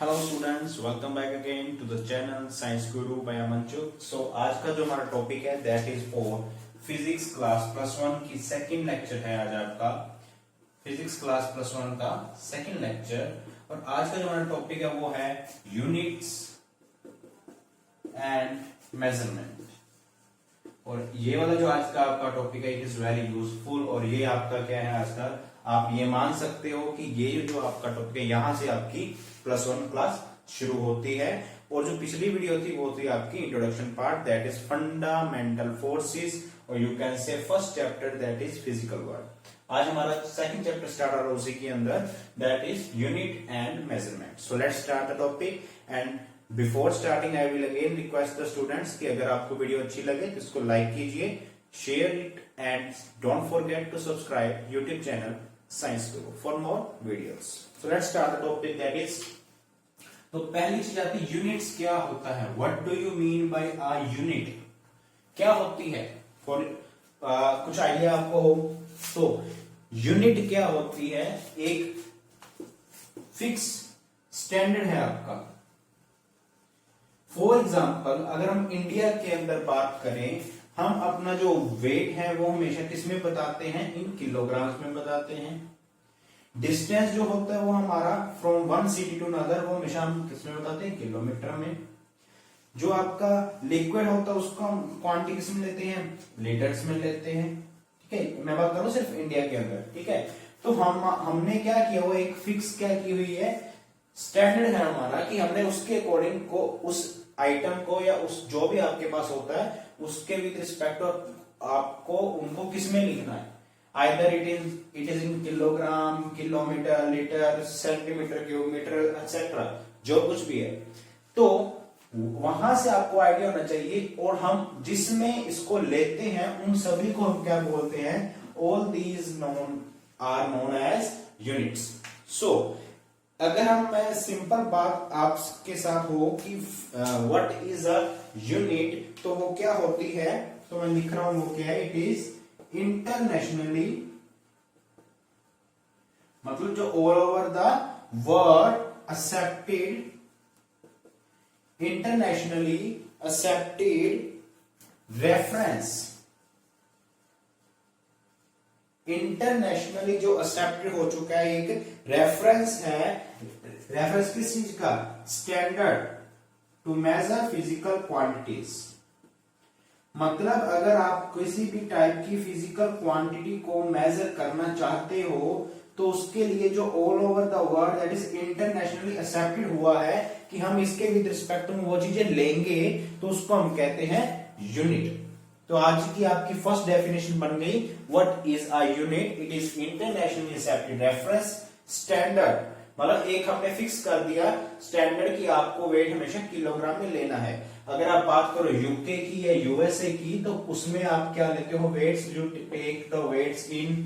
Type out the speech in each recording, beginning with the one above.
Hello students, welcome back again to the channel science guru by Manchu. So आज का जो हमारा टॉपिक है that is for physics class plus one की second lecture है। आज आपका फिजिक्स क्लास प्लस वन का सेकंड लेक्चर और आज का जो हमारा टॉपिक है वो है यूनिट्स एंड मेजरमेंट। और ये वाला जो आज का आपका टॉपिक है इट इज वेरी यूजफुल और ये आपका क्या है आज का आप ये मान सकते हो कि ये जो आपका टॉपिक है यहाँ से आपकी प्लस वन क्लास शुरू होती है। और जो पिछली वीडियो थी वो थी आपकी introduction part that is fundamental forces और you can say first chapter that is physical world. आज हमारा सेकंड चैप्टर स्टार्ट हो रहा है उसी के अंदर that is unit and measurement. So let's start the topic and before starting I will again request the students कि अगर आपको वीडियो अच्छी लगे तो इसको लाइक कीजिए, share it and don't forget to subscribe YouTube channel science Guru for more videos. So let's start the topic that is. तो पहली चीज आती है यूनिट्स क्या होता है। What do you mean by a unit, क्या होती है। फॉर कुछ आइडिया आपको हो तो यूनिट क्या होती है, एक फिक्स स्टैंडर्ड है आपका। फॉर एग्जाम्पल अगर हम इंडिया के अंदर बात करें, हम अपना जो वेट है वो हमेशा किसमें बताते हैं, इन किलोग्राम्स में बताते हैं। डिस्टेंस जो होता है वो हमारा from one city to another वो हमेशा हम किसमें बताते हैं, किलोमीटर में। जो आपका लिक्विड होता है उसको हम क्वांटिटी किसमें लेते हैं, लीटर्स में लेते हैं। ठीक है, मैं बात करूं सिर्फ इंडिया के अंदर। ठीक है, तो हमने क्या किया, वो एक फिक्स क्या की हुई है, स्टैंडर्ड है हमारा कि हमने उसके अकॉर्डिंग को उस आइटम को या उस जो भी आपके पास होता है उसके विद रिस्पेक्ट आपको उनको किसमें लिखना है, either it is in kilogram, kilometre, litre, centimetre cube, metre etcetera जो कुछ भी है। तो वहां से आपको आइडिया होना चाहिए और हम जिसमें इसको लेते हैं उन सभी को हम क्या बोलते हैं, all these known are known as units. So अगर हम सिंपल बात आपके साथ हो कि व्हाट इज अ यूनिट, तो वो क्या होती है, तो मैं लिख रहा हूं वो क्या है, इट इज इंटरनेशनली, मतलब जो all over the world accepted, internationally accepted reference. Internationally जो एक्सेप्टेड हो चुका है एक रेफरेंस है, रेफरेंस किस चीज का, standard to measure physical quantities. मतलब अगर आप किसी भी टाइप की फिजिकल क्वांटिटी को मेजर करना चाहते हो तो उसके लिए जो all over the world that is internationally accepted हुआ है कि हम इसके विद रिस्पेक्ट में वो चीजें लेंगे तो उसको हम कहते हैं यूनिट। तो आज की आपकी फर्स्ट डेफिनेशन बन गई, what is a unit, it is internationally accepted reference standard. मतलब एक हमने फिक्स कर दिया स्टैंडर्ड कि आपको वेट हमेशा किलोग्राम में लेना है। अगर आप बात करो यूके की या यूएसए की तो उसमें आप क्या लेते हो, weights, you take the weights in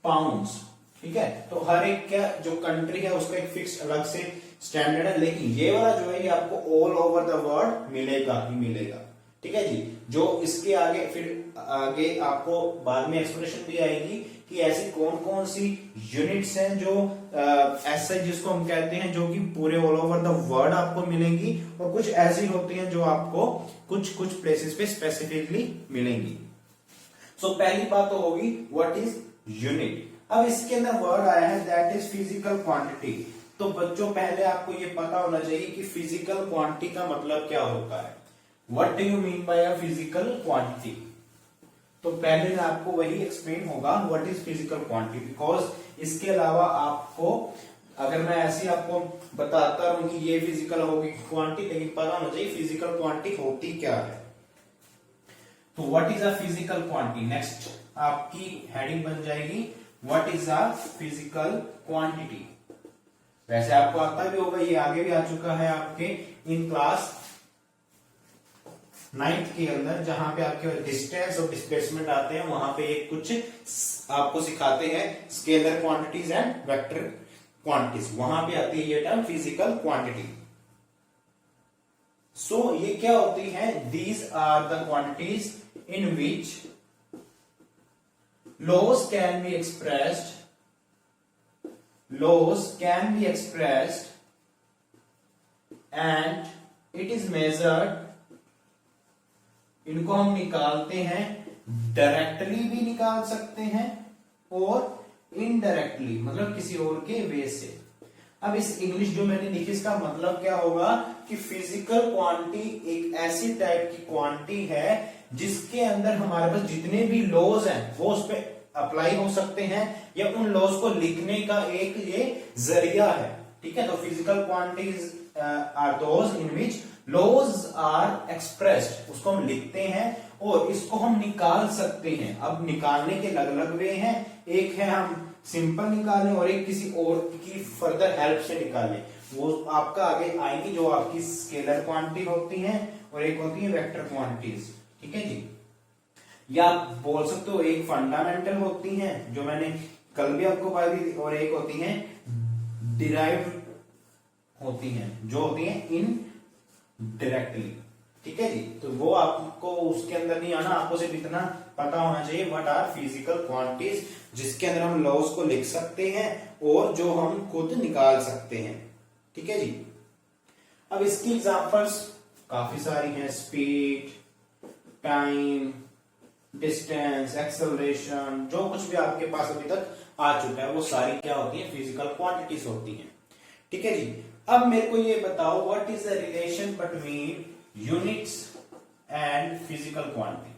pounds. ठीक है, तो हर एक क्या जो कंट्री है उसका एक फिक्स अलग से स्टैंडर्ड है, लेकिन ये वाला जो है ये आपको ऑल ओवर द वर्ल्ड मिलेगा ही मिलेगा। ठीक है जी, जो इसके आगे फिर आगे आपको बाद में एक्सप्रेशन भी आएगी कि ऐसी कौन कौन सी यूनिट्स हैं जो ऐसा जिसको हम कहते हैं जो कि पूरे ऑल ओवर द वर्ल्ड आपको मिलेंगी और कुछ ऐसी होती हैं जो आपको कुछ कुछ प्लेसेस पे स्पेसिफिकली मिलेंगी। सो पहली बात तो होगी व्हाट इज यूनिट। अब इसके अंदर वर्ड आया है दैट इज फिजिकल क्वांटिटी। तो बच्चों पहले आपको ये पता होना चाहिए कि फिजिकल क्वांटिटी का मतलब क्या होता है। What do you mean by a physical quantity? तो पहले मैं आपको वही एक्सप्लेन होगा what is physical quantity, because इसके अलावा आपको अगर मैं ऐसे आपको बताता रहूं कि ये फिजिकल होगी क्वांटिटी, लेकिन पता होना चाहिए फिजिकल क्वांटिटी होती क्या है। तो what is a physical quantity, next आपकी हेडिंग बन जाएगी what is a physical quantity. वैसे आपको आता भी होगा, ये आगे भी आ चुका है आपके इन क्लास 9th के अंदर, जहां पे आपके डिस्टेंस और डिस्प्लेसमेंट आते हैं वहां पे एक कुछ आपको सिखाते हैं scalar quantities and vector quantities, वहां पे आती है ये टर्म फिजिकल क्वांटिटी। सो ये क्या होती है, these are the quantities in which laws can be expressed and it is measured, इनको हम निकालते हैं, डायरेक्टली भी निकाल सकते हैं और इनडायरेक्टली मतलब किसी और के वे से। अब इस इंग्लिश जो मैंने लिखी इसका मतलब क्या होगा कि फिजिकल क्वांटिटी एक ऐसी टाइप की क्वांटिटी है जिसके अंदर हमारे पास जितने भी लॉज हैं वो उस पर अप्लाई हो सकते हैं या उन लॉज को लिखने का एक ये जरिया है। ठीक है, तो physical quantities are those in which laws are expressed, उसको हम लिखते हैं और इसको हम निकाल सकते हैं। अब निकालने के अलग अलग वे हैं, एक है हम सिंपल निकालें और एक किसी और की फर्दर हेल्प से निकालें, वो आपका आगे आएंगी, जो आपकी स्केलर क्वांटिटी होती हैं और एक होती है वेक्टर क्वांटिटीज। ठीक है जी, या आप बोल सकते हो एक फंडामेंटल होती हैं जो मैंने कल भी आपको बताई थी और एक होती हैं डिराइव्ड होती हैं जो होती हैं इन डायरेक्टली। ठीक है जी, तो वो आपको उसके अंदर नहीं आना, आपको सिर्फ इतना पता होना चाहिए व्हाट आर फिजिकल क्वांटिटीज जिसके अंदर हम लॉज को लिख सकते हैं और जो हम खुद निकाल सकते हैं। ठीक है जी, अब इसकी एग्जांपल्स काफी सारी हैं, स्पीड, टाइम, डिस्टेंस, एक्सेलरेशन, जो कुछ भी आपके पास अभी तक आ चुका है वो सारी क्या होती है, फिजिकल क्वांटिटीज होती हैं। ठीक है जी, अब मेरे को ये बताओ what is the relation between units and physical quantity.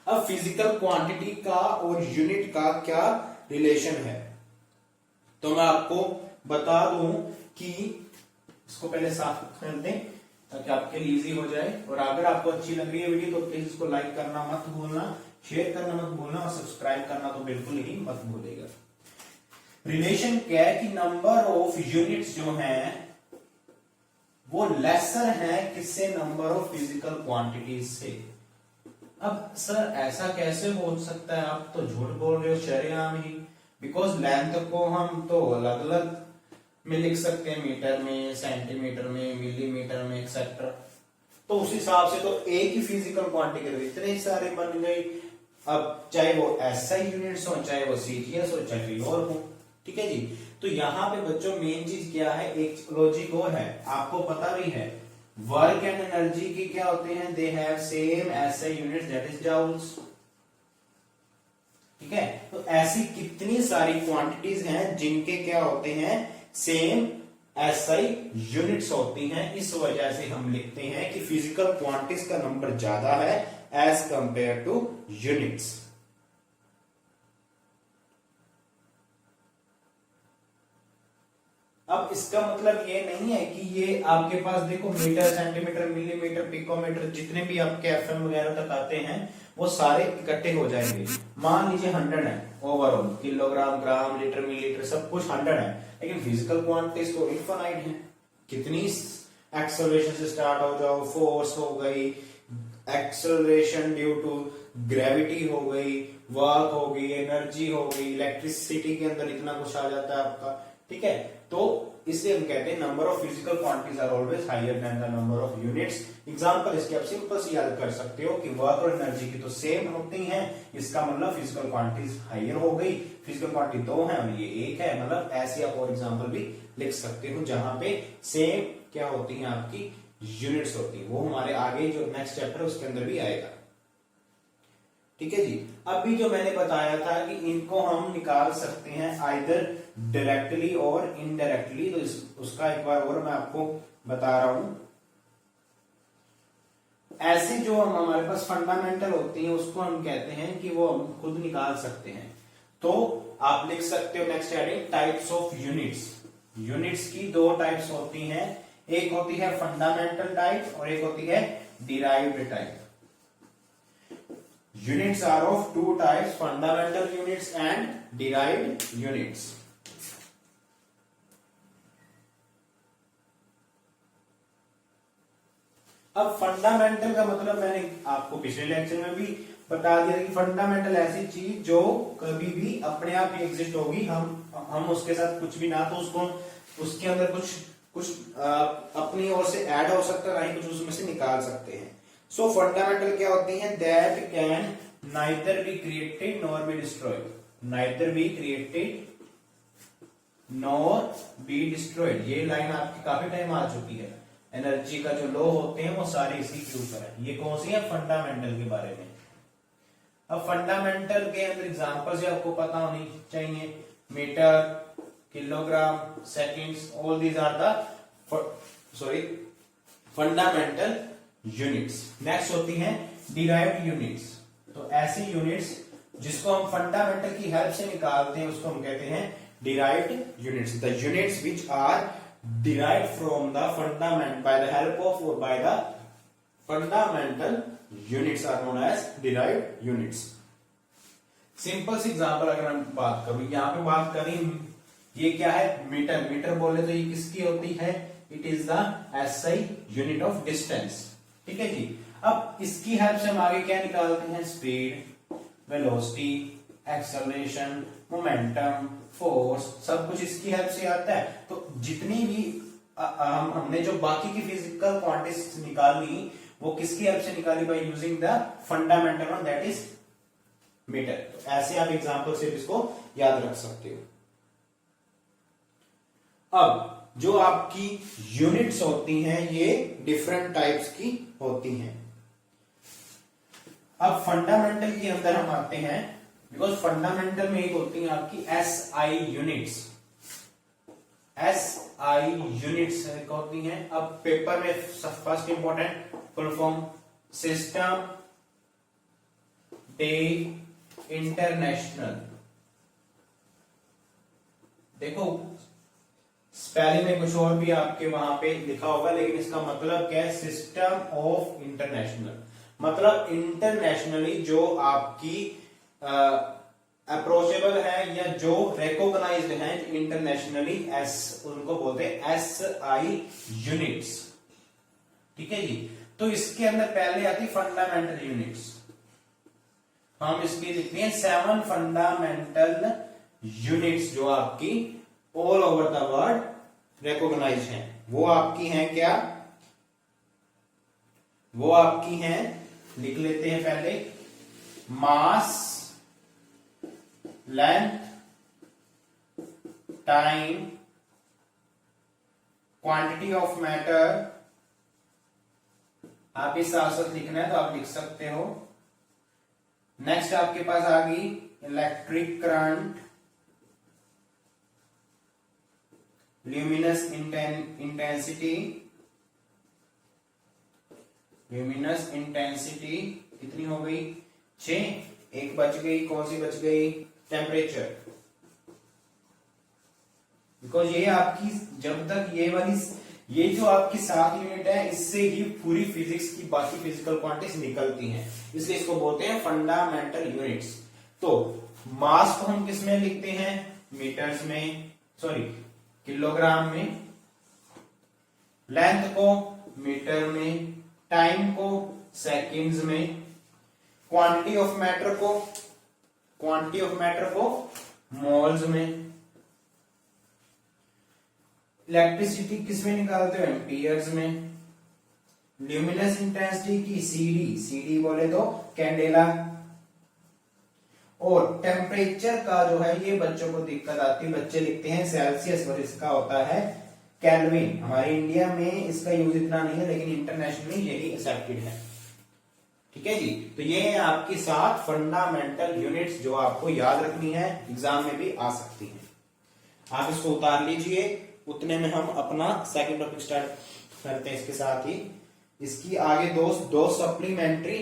अब फिजिकल क्वांटिटी का और यूनिट का क्या रिलेशन है, तो मैं आपको बता दूं कि इसको पहले साफ कर दें ताकि आपके लिए इजी हो जाए। और अगर आपको अच्छी लग रही है वीडियो तो प्लीज इसको लाइक करना मत भूलना, शेयर करना मत भूलना और सब्सक्राइब करना तो बिल्कुल ही मत भूलिएगा। रिलेशन क्या है कि नंबर ऑफ यूनिट्स जो हैं वो लेसर है किससे, नंबर ऑफ फिजिकल क्वांटिटीज से। अब सर ऐसा कैसे हो सकता है, आप तो झूठ बोल रहे हो शरेआम ही, बिकॉज लेंथ को हम तो अलग अलग में लिख सकते हैं, मीटर में, सेंटीमीटर में, मिलीमीटर में, एक्सेट्रा। तो उस हिसाब से तो एक ही फिजिकल क्वांटिटी के इतने सारे बन गए। अब चाहे वो एसआई यूनिट्स हो, चाहे वो सीजीएस हो, चाहे कोई और हो। ठीक है जी, तो यहाँ पे बच्चों मेन चीज क्या है, एक लॉजिक और है, आपको पता भी है, वर्क एंड एनर्जी की क्या होते हैं, they have same SI units that is joules. ठीक है, तो ऐसी कितनी सारी क्वांटिटीज हैं जिनके क्या होते हैं, सेम एसआई यूनिट्स होती हैं। इस वजह से हम लिखते हैं कि फिजिकल क्वांटिटीज का नंबर ज्यादा है एज कंपेयर टू यूनिट्स। अब इसका मतलब ये नहीं है कि ये आपके पास देखो मीटर, सेंटीमीटर, मिलीमीटर, पिकोमीटर, जितने भी आपके एफएम वगैरह तक आते हैं वो सारे इकट्ठे हो जाएंगे। मान लीजिए 100 है ओवरऑल, किलोग्राम, ग्राम, लीटर, मिलीलीटर सब कुछ 100 है, लेकिन फिजिकल क्वांटिटीज तो इनफाइनाइट है। कितनी एक्सेलरेशन से स्टार्ट हो जाओ, फोर्स हो गई, एक्सेलरेशन ड्यू टू ग्रेविटी हो गई, वर्क हो गई, एनर्जी हो गई, इलेक्ट्रिसिटी के अंदर इतना कुछ आ जाता है आपका। ठीक है, तो इसलिए हम कहते हैं number of physical quantities are always higher than the number of units. Example इसके आप सिंपल से याद कर सकते हो कि वर्क और एनर्जी की तो सेम होती हैं, इसका मतलब फिजिकल क्वांटिटीज हायर हो गई। फिजिकल क्वांटिटी 2 है और ये 1 है, मतलब ऐसे आप और एग्जांपल भी लिख सकते हो जहां पे सेम क्या होती है, आपकी यूनिट्स होती है। वो हमारे आगे जो नेक्स्ट चैप्टर उसके अंदर भी आएगा। ठीक है जी, अभी जो मैंने बताया था कि इनको हम निकाल सकते हैं आइदर डायरेक्टली और इनडायरेक्टली, तो उसका एक बार और मैं आपको बता रहा हूं। ऐसे जो हमारे पास फंडामेंटल होती है उसको हम कहते हैं कि वो हम खुद निकाल सकते हैं। तो आप लिख सकते हो next heading, types of units. Units की 2 टाइप्स होती हैं, एक होती है फंडामेंटल टाइप और एक होती है derived type. Units are of 2 types, fundamental units and derived units. अब फंडामेंटल का मतलब मैंने आपको पिछले लेक्चर में भी बता दिया कि फंडामेंटल ऐसी चीज जो कभी भी अपने आप ही एग्जिस्ट होगी, हम उसके साथ कुछ भी ना तो उसको उसके अंदर कुछ अपनी ओर से ऐड हो सकता है, ना ही कुछ उसमें से निकाल सकते हैं। सो फंडामेंटल क्या होती है, that can neither be created nor be destroyed, neither be created nor be destroyed. ये लाइन आपकी काफी टाइम आ चुकी है। एनर्जी का जो लॉ होते हैं वो सारे इसी के ऊपर है। ये कौन सी है? फंडामेंटल के बारे में। अब फंडामेंटल के अंदर एग्जांपल्स आपको पता होनी चाहिए। Metre, kilogram, seconds, all these are the fundamental units. Next होती हैं डिराइव्ड यूनिट्स। तो ऐसी यूनिट्स जिसको हम फंडामेंटल की हेल्प से निकालते हैं उसको हम कहते हैं derived units. The units which are derived from the fundament by the help of or by the fundamental units are known as derived units. Simple सी एग्जांपल अगर हम बात करूं, यहां पे बात करें, ये क्या है? मीटर। मीटर बोले तो ये किसकी होती है? It is the SI unit of distance. ठीक है जी। अब इसकी हेल्प से हम आगे क्या निकालते हैं? Speed, velocity, acceleration, momentum, force, सब कुछ इसकी हेल्प से आता है। तो जितनी भी हमने जो बाकी की फिजिकल क्वांटिटीज निकाली वो किसकी हेल्प से निकाली? By using the fundamental one, that is metre. तो ऐसे आप एग्जांपल से इसको याद रख सकते हो। अब जो आपकी यूनिट्स होती हैं ये डिफरेंट टाइप्स की होती हैं। अब फंडामेंटल के अंदर हम आते हैं, बिकॉज फंडामेंटल में एक होती है आपकी SI यूनिट्स। SI यूनिट्स होती हैं। अब पेपर में first important full form system day international. देखो स्पेलिंग में कुछ और भी आपके वहां पे लिखा होगा, लेकिन इसका मतलब क्या है? System of international. मतलब इंटरनेशनली जो आपकी अप्रोचेबल है या जो रिकॉग्नाइज्ड है इंटरनेशनली, उनको बोलते हैं SI यूनिट्स। ठीक है जी। तो इसके अंदर पहले आती फंडामेंटल यूनिट्स। हम इसकी लिखते हैं 7 फंडामेंटल यूनिट्स जो आपकी all over the world recognise हैं। वो आपकी हैं क्या? वो आपकी हैं, लिख लेते हैं पहले, mass, length, time, quantity of matter. आप इस साथ साथ लिखना है तो आप लिख सकते हो। नेक्स्ट आपके पास आ गई electric current, luminous intensity. Luminous intensity कितनी हो गई? 6। एक बच गई, कौन सी बच गई? टेम्परेचर। बिकॉज ये आपकी जब तक ये जो आपकी 7 यूनिट है, इससे ही पूरी फिजिक्स की बाकी फिजिकल क्वांटिटीज निकलती हैं, इसलिए इसको बोलते हैं फंडामेंटल यूनिट्स। तो मास को हम किस में लिखते हैं? मीटर्स में, सॉरी किलोग्राम में। लेंथ को मीटर में, टाइम को सेकंड्स में, क्वांटिटी ऑफ मैटर को मोल्स में। इलेक्ट्रिसिटी किस में निकालते हो? एम्पियर्स में। ल्यूमिनस इंटेंसिटी की CD बोले तो कैंडेला। और टेम्परेचर का जो है ये बच्चों को दिक्कत आती है, बच्चे लिखते हैं सेल्सियस और इसका होता है केल्विन। हमारे इंडिया में इसका यूज इतना नहीं है, लेकिन इंटरनेशनली यही एक्सेप्टेड है। ठीक है जी। तो ये है आपकी 7 फंडामेंटल यूनिट्स जो आपको याद रखनी है, एग्जाम में भी आ सकती है। आप इसको उतार लीजिए, उतने में हम अपना सेकंड टॉपिक स्टार्ट करते हैं। इसके साथ ही इसकी आगे दो सप्लीमेंट्री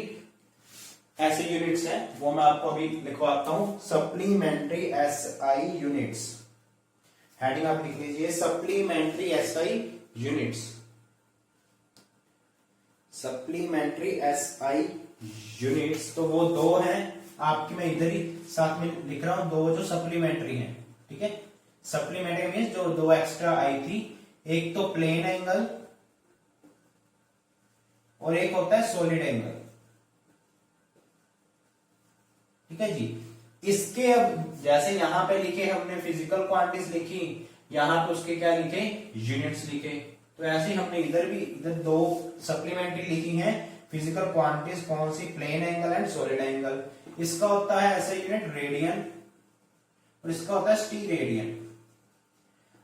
ऐसे यूनिट्स हैं, वो मैं आपको अभी लिखवाता हूं। सप्लीमेंट्री SI यूनिट्स, हेडिंग आप लिख लीजिए, supplementary SI units. Supplementary SI units, तो वो 2 हैं आपकी, मैं इधर ही साथ में लिख रहा हूं, 2 जो सप्लीमेंट्री हैं। ठीक है, सप्लीमेंट्री मींस जो 2 एक्स्ट्रा आई थी। एक तो प्लेन एंगल और एक होता है सॉलिड एंगल। ठीक है जी। इसके अब जैसे यहां पे लिखे हमने फिजिकल क्वांटिटीज लिखी, यहां पे उसके क्या लिखे? यूनिट्स लिखे। तो ऐसे हमने इधर 2 सप्लीमेंट्री लिखी हैं फिजिकल क्वांटिटीज। कौन सी? Plane angle and solid angle. इसका होता है ऐसे यूनिट रेडियन और इसका होता है स्टीरेडियन।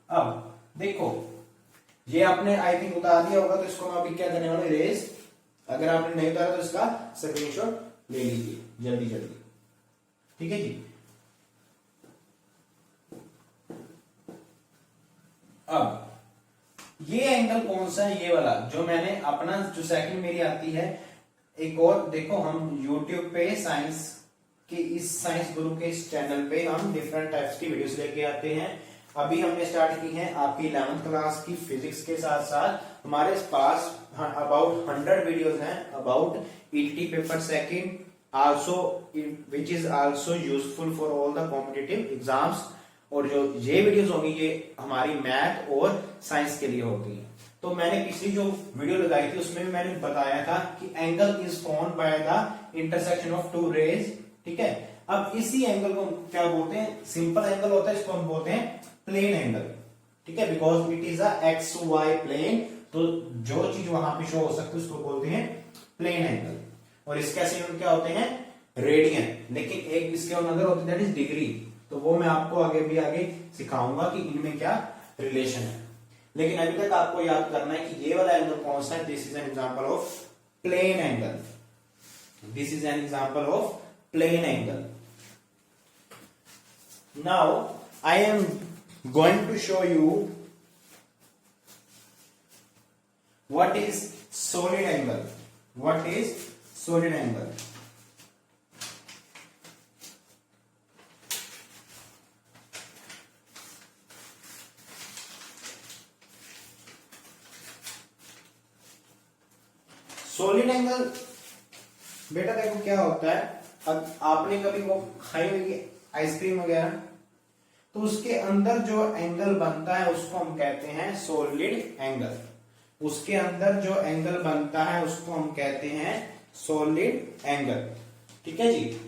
अब देखो, ये आपने आई थिंक उतार दिया होगा, तो इसको मैं अभी क्या करने वाला हूं, इरेज। अगर आपने नहीं उतारा तो इसका स्क्रीनशॉट ले लीजिए जल्दी जल्दी, ठीक है जी। अब ये एंगल कौन सा है, ये वाला जो मैंने अपना जो सेकंड मेरी आती है। एक और देखो, हम YouTube पे साइंस के इस साइंस गुरु के इस चैनल पे हम डिफरेंट टाइप्स की वीडियोस लेके आते हैं। अभी हमने स्टार्ट की है आपकी 11th क्लास की फिजिक्स के साथ साथ हमारे पास अबाउट 100 वीडियोस हैं about ETT paper second also, which is also useful for all the competitive exams. और जो ये वीडियोस होंगी ये हमारी मैथ और साइंस के लिए होगी। तो मैंने पिछली जो वीडियो लगाई थी उसमें भी मैंने बताया था कि angle is formed by the intersection of two rays, ठीक है। अब इसी एंगल को क्या बोलते हैं, सिंपल एंगल होता है, इसको हम बोलते हैं प्लेन एंगल, ठीक है, because it is a XY plane. तो जो चीज वहां पे शो हो सकती है उसको बोलते हैं प्लेन एंगल। और इसके यूनिट क्या होते हैं, रेडियन। लेकिन एक इसके अंदर होते हैं दैट इज डिग्री, तो वो मैं आपको आगे सिखाऊंगा कि इनमें क्या रिलेशन है। लेकिन अभी तक आपको याद करना है कि ये वाला एंगल कौन सा है, this is an example of plane angle, this is an example of plane angle. Now I am going to show you what is solid angle. What is solid angle? Solid angle बेटा देखो क्या होता है, अब आपने कभी वो खाई होगी आइसक्रीम वगैरह, तो उसके अंदर जो एंगल बनता है उसको हम कहते हैं सॉलिड एंगल। उसके अंदर जो एंगल बनता है उसको हम कहते हैं सॉलिड एंगल, ठीक है जी।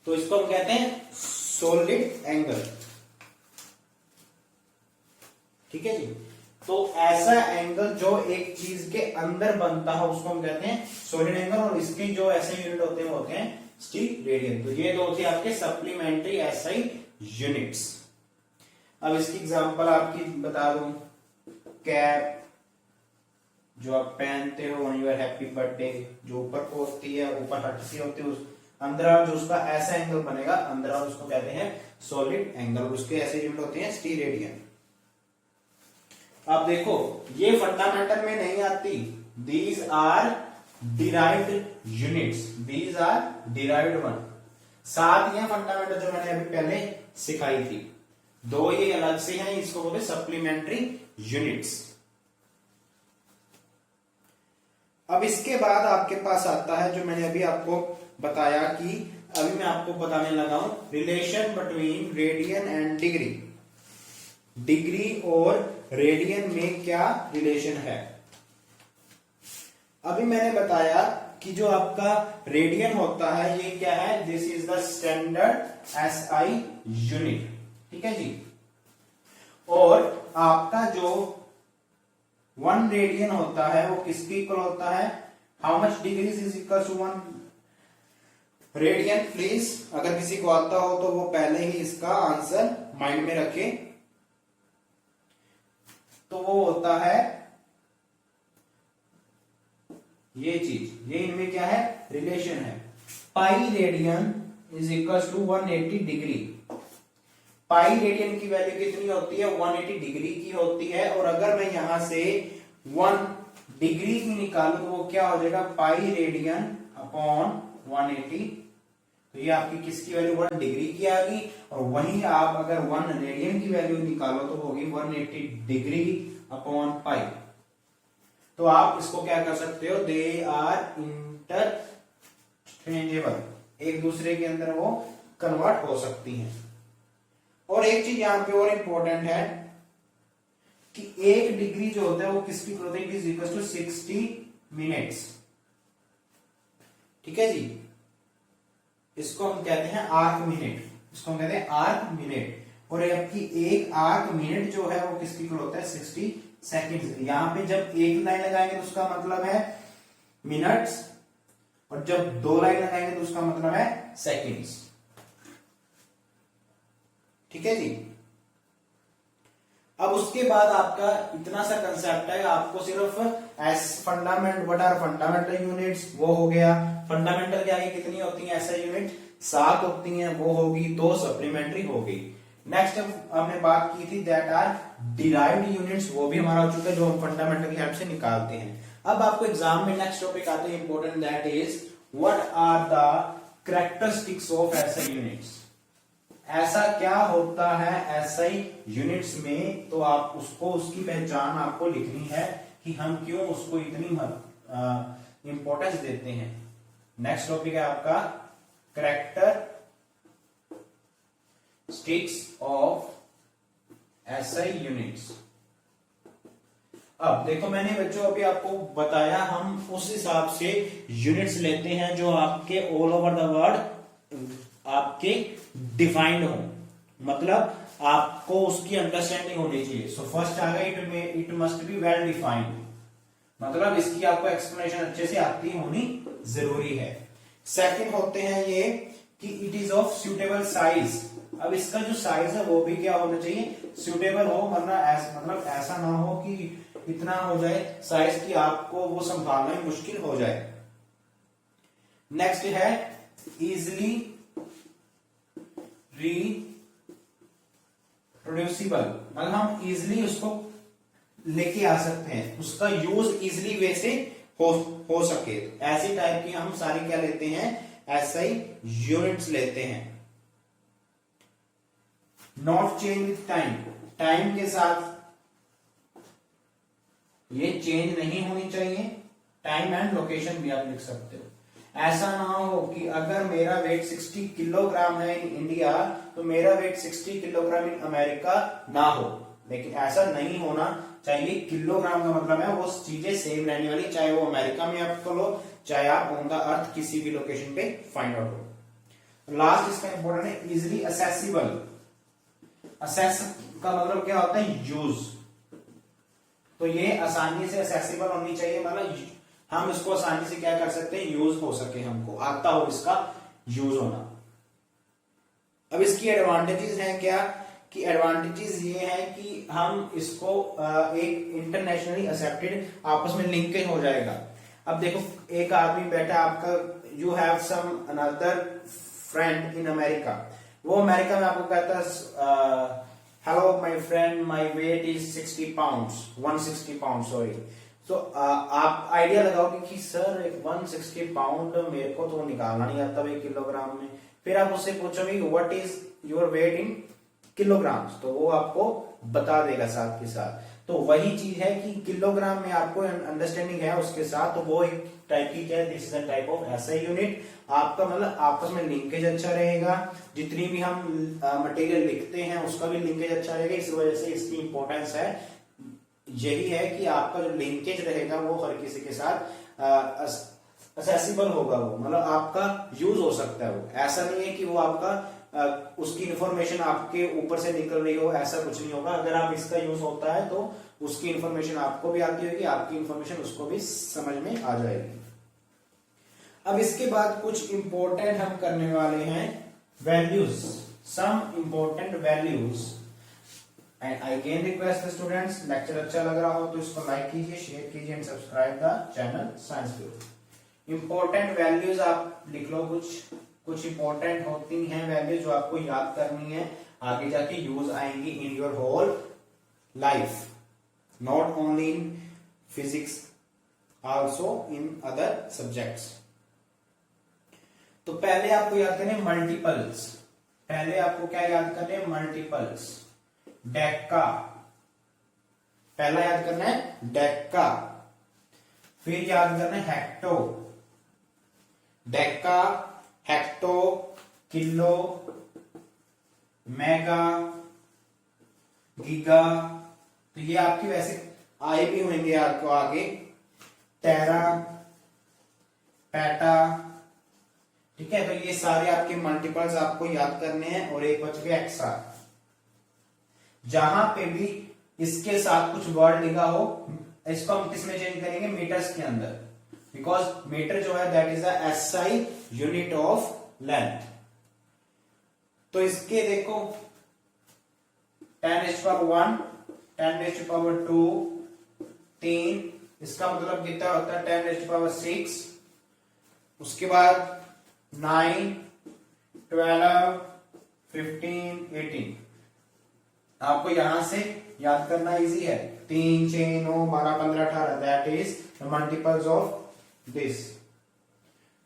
तो इसको हम कहते हैं सॉलिड एंगल, ठीक है जी। तो ऐसा एंगल जो एक चीज के अंदर बनता है उसको हम कहते हैं सॉलिड एंगल। और इसके जो ऐसे यूनिट होते हैं वो होते हैं स्टील रेडियन। तो ये दो होते हैं आपके सप्लीमेंट्री SI यूनिट्स। अब इसकी एग्जांपल आपकी बता दूं, कैप जो आप पहनते हो ऑन योर हैप्पी बर्थडे, जो ऊपर को होती है, ऊपर हट सी होती है, उस अंदर जो उसका ऐसा एंगल बनेगा अंदर उसको कहते हैं सॉलिड एंगल। उसके ऐसे यूनिट होते हैं स्टील रेडियन। अब देखो ये फंडामेंटल में नहीं आती, these are derived units, these are derived one. साथ ये फंडामेंटल जो मैंने अभी पहले सिखाई थी, दो ये अलग से हैं, इसको बोलते सप्लीमेंट्री यूनिट्स। अब इसके बाद आपके पास आता है जो मैंने अभी आपको बताया कि अभी मैं आपको बताने लगा हूं relation between radian and degree. Degree और रेडियन में क्या रिलेशन है। अभी मैंने बताया कि जो आपका रेडियन होता है ये क्या है, this is the standard SI unit, ठीक है जी। और आपका जो 1 रेडियन होता है वो किसके इक्वल होता है, how much degrees is equal to 1 radian. Please अगर किसी को आता हो तो वो पहले ही इसका आंसर माइंड में रखे। तो वो होता है ये चीज, ये इनमें क्या है रिलेशन है, pi radian is equal to 180 degree. Pi radian की वैल्यू कितनी होती है, 180 डिग्री की होती है। और अगर मैं यहां से 1 डिग्री की निकालू तो वो क्या हो जाएगा, पाई रेडियन अपॉन 180। तो ये आपकी किसकी वैल्यू 1 डिग्री की आ गई। और वहीं आप अगर 1 रेडियन की वैल्यू निकालो तो होगी 180 डिग्री अपॉन पाई। तो आप इसको क्या कर सकते हो, दे आर इंटरचेंजेबल, एक दूसरे के अंदर वो कन्वर्ट हो सकती हैं। और एक चीज यहां पे और इंपॉर्टेंट है कि 1 डिग्री जो होता है वो किसकी होता है, इज इक्वल टू 60 मिनट्स, ठीक है जी। इसको हम कहते हैं आर्क मिनट, इसको हम कहते हैं आर्क मिनट। और आपकी एक आर्क मिनट जो है वो किसकी इक्वल होता है, 60 सेकंड्स। यहां पे जब एक लाइन लगाएंगे तो उसका मतलब है मिनट्स, और जब दो लाइन लगाएंगे तो उसका मतलब है सेकंड्स। ठीक है जी। अब उसके बाद आपका इतना सा कंसेप्ट है, आपको सिर्फ as fundament, what are fundamental units, वो हो गया। फंडामेंटल के आगे कितनी होती है ऐसा यूनिट, 7 होती हैं, वो होगी, 2 सप्लीमेंट्री होगी। नेक्स्ट हमने बात की थी दैट आर डिराइव्ड यूनिट्स, वो भी हमारा हो चुका है, जो हम फंडामेंटल की हेल्प से निकालते हैं। अब आपको एग्जाम में नेक्स्ट टॉपिक आते हैं important, that is what are the characteristics of SI units. ऐसा क्या होता है एसआई यूनिट्स में, तो आप उसको, उसकी पहचान आपको लिखनी है कि हम क्यों उसको इतनी इंपॉर्टेंस देते हैं। नेक्स्ट टॉपिक है आपका कैरेक्टरिस्टिक्स ऑफ एसआई यूनिट्स। अब देखो मैंने बच्चों अभी आपको बताया, हम उस हिसाब से यूनिट्स लेते हैं जो आपके ऑल ओवर द वर्ल्ड आपके डिफाइंड हो, मतलब आपको उसकी अंडरस्टैंडिंग होनी चाहिए। सो फर्स्ट आ गई it must be well defined, मतलब इसकी आपको एक्सप्लेनेशन अच्छे से आती होनी जरूरी है। सेकंड होते हैं ये कि it is of suitable size. अब इसका जो साइज है वो भी क्या होना चाहिए, सुटेबल हो, वरना मतलब ऐसा ना हो कि इतना हो जाए साइज की आपको वो संभालना ही मुश्किल हो जाए। नेक्स्ट है इजिली रिप्रोड्यूसिबल, मतलब हम इजिली उसको लेके आ सकते हैं, उसका यूज इजिली वे से हो सके। ऐसी टाइप की हम सारी क्या लेते हैं, एसआई यूनिट्स लेते हैं। Not change with time, time के साथ ये चेंज नहीं होनी चाहिए। टाइम एंड लोकेशन भी आप लिख सकते हो। ऐसा ना हो कि अगर मेरा वेट 60 किलोग्राम है इन इंडिया तो मेरा वेट 60 किलोग्राम इन अमेरिका ना हो, लेकिन ऐसा नहीं होना चाहिए। किलोग्राम का मतलब है वो चीजें सेम रहने वाली, चाहे वो अमेरिका में आप लो, चाहे आप ऑन द अर्थ किसी भी लोकेशन पे फाइंड आउट हो। लास्ट इसका इंपॉर्टेंट है इजिली असेसिबल। असेस का मतलब क्या होता है, यूज। तो ये आसानी से असेसिबल होनी चाहिए, मतलब हम इसको आसानी से क्या कर सकते हैं, यूज हो सके, हमको आता हो इसका यूज होना। अब इसकी एडवांटेजेस हैं क्या, कि एडवांटेजेस ये हैं कि हम इसको एक इंटरनेशनली एक्सेप्टेड आपस में लिंकेज हो जाएगा। अब देखो एक आदमी बैठा आपका, you have some another friend in America, वो अमेरिका में आपको कहता है hello my friend, my weight is 60 pounds, 160 pound sorry. तो आप आइडिया लगाओगे कि सर 160 पाउंड मेरे को तो निकालना नहीं आता 1 किलोग्राम में। फिर आप उससे पूछोगे what is your weight in kilograms, तो वो आपको बता देगा साथ के साथ। तो वही चीज है कि किलोग्राम में आपको अंडरस्टैंडिंग है उसके साथ, तो वो एक टाइप की क्या है, this is a type of SI unit. आपका मतलब आपस में लिंकेज अच्छा रहेगा, जितनी भी हम मटेरियल लिखते हैं उसका भी लिंकेज अच्छा रहेगा। इस वजह से इसकी इंपॉर्टेंस है, यही है कि आपका जो लिंकेज रहेगा वो हर किसी के साथ असेसिबल होगा, वो मतलब आपका यूज हो सकता है। वो ऐसा नहीं है कि वो आपका उसकी इंफॉर्मेशन आपके ऊपर से निकल रही हो, ऐसा कुछ नहीं होगा। अगर आप इसका यूज होता है तो उसकी इंफॉर्मेशन आपको भी आती होगी, आपकी इंफॉर्मेशन उसको भी समझ में आ जाएगी। अब इसके बाद कुछ इंपॉर्टेंट हम करने वाले हैं values, some important values. And I can request the students, lecture अच्छा लग रहा हो तो इसको लाइक कीजिए, शेयर कीजिए and subscribe the channel science view. Important values आप लिख लो, कुछ इंपॉर्टेंट होती हैं वैल्यूज जो आपको याद करनी है, आगे जाके यूज आएंगी in your whole life, not only in physics, also in other subjects. तो पहले आपको याद करने मल्टीपल्स, पहले आपको क्या याद करने, मल्टीपल्स। डेका, पहला याद करना है डेका, फिर याद करना है hecto. Deka, hecto, kilo, mega, giga, तो ये आपकी वैसे आए भी होंगे आपको आगे। टेरा, पेटा, ठीक है। तो ये सारे आपके मल्टीपल्स आपको याद करने हैं। और एक बच गया एक्सा। जहां पे भी इसके साथ कुछ वर्ड लिखा हो, इसको हम किसमें चेंज करेंगे, मीटर्स के अंदर, बिकॉज मीटर जो है that is a SI unit of length. तो इसके देखो 10⁻1, 10⁻2, 3, इसका मतलब कितना होता है 10⁻6, उसके बाद 9, 12, 15, 18। आपको यहां से याद करना इजी है, 3, 6, 9, 12, 15, 18, that is the multiples of this.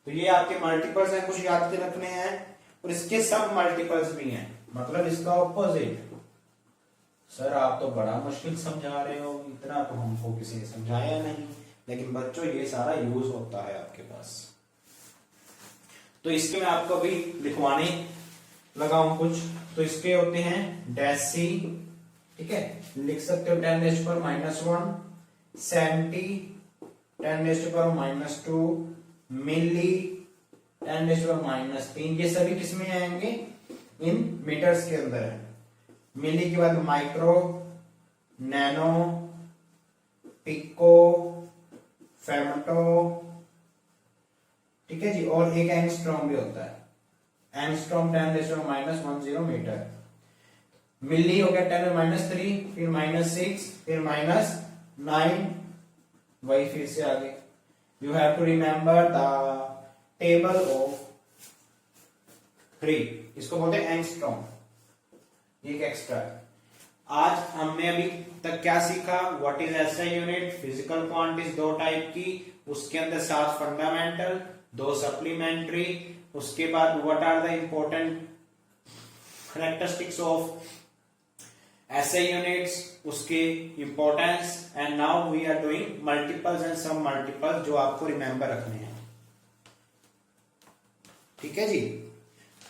तो ये आपके मल्टीपल्स हैं, कुछ याद के रखने हैं, और इसके सब मल्टीपल्स भी हैं, मतलब इसका ऑपोजिट। सर आप तो बड़ा मुश्किल समझा रहे हो, इतना तो हमको किसी ने समझाया नहीं, लेकिन बच्चों ये सारा यूज होता है आपके पास। तो इसके मैं आपको अभी लिखवाने लगा हूं कुछ। तो इसके होते हैं डेसी, ठीक है, लिख सकते हो 10⁻⁻1, सेंटी 10⁻⁻2, मिली 10⁻⁻3, ये सभी किसमें आएंगे, इन मीटर्स के अंदर है। मिली के बाद माइक्रो, नैनो, पिको, फेमटो, ठीक है जी, और एक एंगस्ट्रॉम भी होता है, एंगस्ट्रॉम 10⁻⁻10 मीटर। मिली हो गया 10⁻3, फिर -6, फिर -9, वही फिर से आगे। You have to remember the table of 3, इसको बोलते हैं एंगस्ट्रॉम, एक एक्स्ट्रा। आज हमने अभी तक क्या सीखा, what is SI unit, physical quantities 2 type की, उसके अंदर 7 फंडामेंटल, 2 सप्लीमेंट्री, उसके बाद what are the important characteristics of SI units, उसके importance, and now we are doing multiples and submultiples, जो आपको रिमेंबर रखने हैं, ठीक है जी।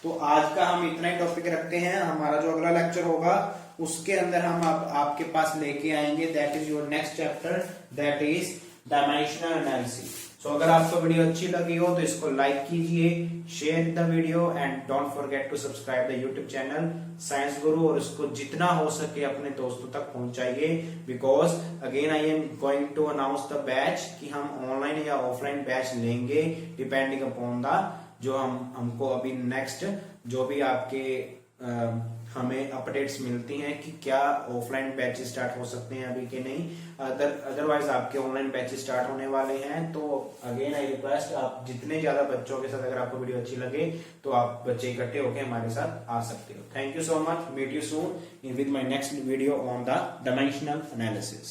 तो आज का हम इतना ही टॉपिक रखते हैं, हमारा जो अगला लेक्चर होगा उसके अंदर हम आपके पास लेके आएंगे, that is your next chapter, that is dimensional analysis. So अगर आपको वीडियो अच्छी लगी हो तो इसको लाइक कीजिए, share the video, and don't forget to subscribe the YouTube channel science Guru, और इसको जितना हो सके अपने दोस्तों तक पहुंचाइए, because again I am going to announce the batch कि हम ऑनलाइन या ऑफलाइन बैच लेंगे, डिपेंडिंग अपॉन द जो हमको अभी नेक्स्ट जो भी आपके हमें अपडेट्स मिलती हैं कि क्या ऑफलाइन बैच स्टार्ट हो सकते हैं अभी के नहीं, अदरवाइज आपके ऑनलाइन बैच स्टार्ट होने वाले हैं। तो अगेन आई रिक्वेस्ट, आप जितने ज्यादा बच्चों के साथ अगर आपको वीडियो अच्छी लगे तो आप बच्चे इकट्ठे होकर हमारे साथ आ सकते हो। Thank you so much, meet you soon with my next video on the dimensional analysis.